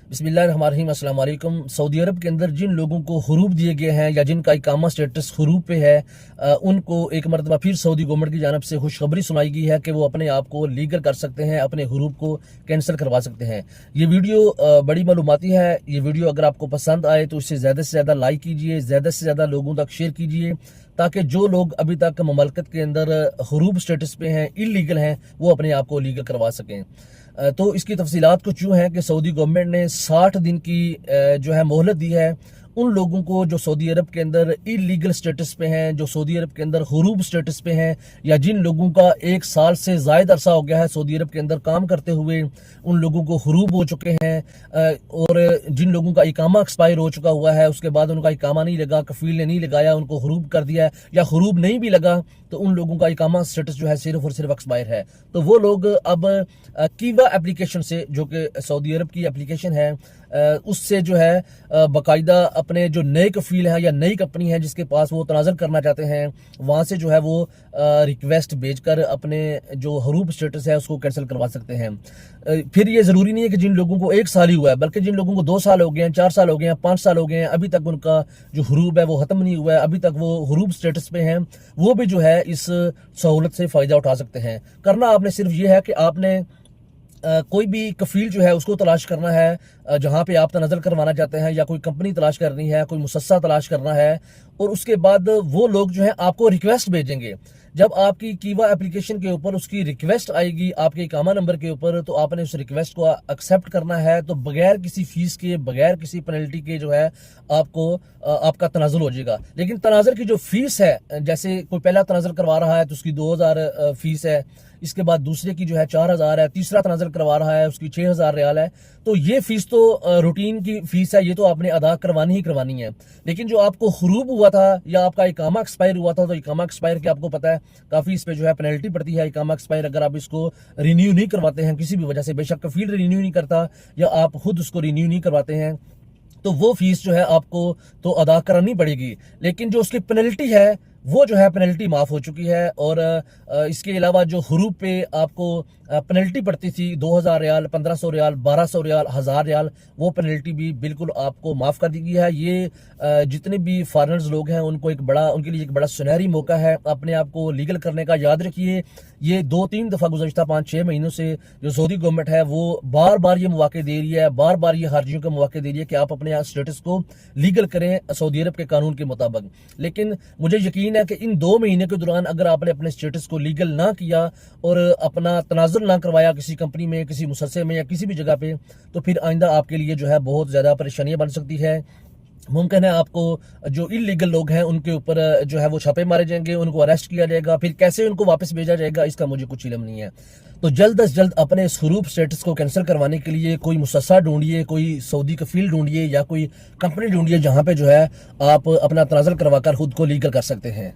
बिस्मिल्लाहिर्रहमानिर्रहीम। अस्सलाम वालेकुम। सऊदी अरब के अंदर जिन लोगों को हुरूफ दिए गए हैं या जिनका इकामा स्टेटस हुरूफ पे है, उनको एक मरतबा फिर सऊदी गवर्नमेंट की जानब से खुशखबरी सुनाई गई है कि वो अपने आप को लीगल कर सकते हैं, अपने हुरूफ को कैंसिल करवा सकते हैं। ये वीडियो बड़ी मालूमाती है। ये वीडियो अगर आपको पसंद आए तो इसे ज़्यादा से ज़्यादा लाइक कीजिए, ज़्यादा से ज़्यादा लोगों तक शेयर कीजिए, ताकि जो लोग अभी तक ममलकत के अंदर हुरूफ स्टेटस पे हैं, इलीगल हैं, वो अपने आप को लीगल करवा सकें। तो इसकी तफसीलात कुछ यूँ हैं कि सऊदी गवर्नमेंट ने 60 दिन की जो है मोहलत दी है उन लोगों को जो सऊदी अरब के अंदर इलीगल स्टेटस पे हैं, जो सऊदी अरब के अंदर हुरूफ स्टेटस पे हैं, या जिन लोगों का 1 साल से ज़ायद अरसा हो गया है सऊदी अरब के अंदर काम करते हुए, उन लोगों को हुरूफ हो चुके हैं। और जिन लोगों का इकामा एक्सपायर हो चुका हुआ है, उसके बाद उनका इकामा नहीं लगा, कफील ने नहीं लगाया, उनको हुरूफ कर दिया, या हुरूफ नहीं भी लगा तो उन लोगों का इकामा स्टेटस जो है सिर्फ और सिर्फ एक्सपायर है। तो वो लोग अब कीवा एप्लीकेशन से, जो कि सऊदी अरब की एप्लीकेशन है, उससे जो है बाकायदा अपने जो नए कफील हैं या नई कंपनी है जिसके पास वो तनाज़ुर करना चाहते हैं, वहाँ से जो है वो रिक्वेस्ट भेजकर अपने जो हुरूफ स्टेटस है उसको कैंसिल करवा सकते हैं। फिर ये ज़रूरी नहीं है कि जिन लोगों को 1 साल ही हुआ है, बल्कि जिन लोगों को 2 साल हो गए हैं, 4 साल हो गए हैं, 5 साल हो गए हैं, अभी तक उनका जो हुरूफ है वो ख़त्म नहीं हुआ है, अभी तक वो हुरूफ स्टेटस पे हैं, वो भी जो है इस सहूलत से फ़ायदा उठा सकते हैं। करना आपने सिर्फ ये है कि आपने कोई भी कफील जो है उसको तलाश करना है, जहाँ पे आप तनज़ुर करवाना चाहते हैं, या कोई कंपनी तलाश करनी है, कोई मुसस्सा तलाश करना है, और उसके बाद वो लोग जो है आपको रिक्वेस्ट भेजेंगे। जब आपकी कीवा एप्लीकेशन के ऊपर उसकी रिक्वेस्ट आएगी आपके इकामा नंबर के ऊपर, तो आपने उस रिक्वेस्ट को एक्सेप्ट करना है। तो बगैर किसी फीस के, बगैर किसी पेनल्टी के जो है आपको आपका तनाज़ुर हो जाएगा। लेकिन तनाज़ुर की जो फीस है, जैसे कोई पहला तनाज़ुर करवा रहा है तो उसकी 2000 फीस है, इसके बाद दूसरे की जो है 4000 है, तीसरा तनाज़ुर करवा रहा है उसकी 6000 रियाल है। तो ये फीस तो रूटीन की फीस है, ये तो आपने अदा करवानी ही करवानी है। लेकिन जो आपको हुरूफ हुआ था या आपका इकामा एक्सपायर हुआ था, तो इकामा एक्सपायर के आपको पता है काफ़ी इस पे जो है पेनल्टी पड़ती है। इकामा एक्सपायर अगर आप इसको रिन्यू नहीं करवाते हैं किसी भी वजह से, बेशक कफील रिन्यू नहीं करता या आप खुद उसको रिन्यू नहीं करवाते हैं, तो वो फीस जो है आपको तो अदा करानी पड़ेगी। लेकिन जो उसकी पेनल्टी है वो जो है पेनल्टी माफ़ हो चुकी है। और इसके अलावा जो हुरूफ पे आपको पेनल्टी पड़ती थी 2000 रियाल, 1500 रियाल, 1200 रियाल, 1000 रियाल, वो पेनल्टी भी बिल्कुल आपको माफ़ कर दी गई है। ये जितने भी फॉरेनर्स लोग हैं उनके लिए एक बड़ा सुनहरी मौका है अपने आप को लीगल करने का। याद रखिए, ये 2-3 दफ़ा गुज़श्ता 5-6 महीनों से जो सऊदी गवर्नमेंट है वो बार बार ये मौके दे रही है, बार बार ये हार्जियों के मौके दे रही है कि आप अपने स्टेटस को लीगल करें सऊदी अरब के कानून के मुताबिक। लेकिन मुझे यकीन है कि इन 2 महीने के दौरान अगर आपने अपने स्टेटस को लीगल ना किया और अपना तनाज़ुर ना करवाया किसी कंपनी में, किसी मुसस्से में या किसी भी जगह पे, तो फिर आइंदा आपके लिए जो है बहुत ज़्यादा परेशानियां बन सकती है। मुमकिन है आपको जो इलीगल लोग हैं उनके ऊपर जो है वो छापे मारे जाएंगे, उनको अरेस्ट किया जाएगा, फिर कैसे उनको वापस भेजा जाएगा इसका मुझे कुछ इल्म नहीं है। तो जल्द अज जल्द अपने इस हुरूफ स्टेटस को कैंसिल करवाने के लिए कोई मुसस्सा ढूंढिए, कोई सऊदी कफील ढूंढिए, या कोई कंपनी ढूंढिए जहाँ पे जो है आप अपना तनाज़ुर करवाकर खुद को लीगल कर सकते हैं।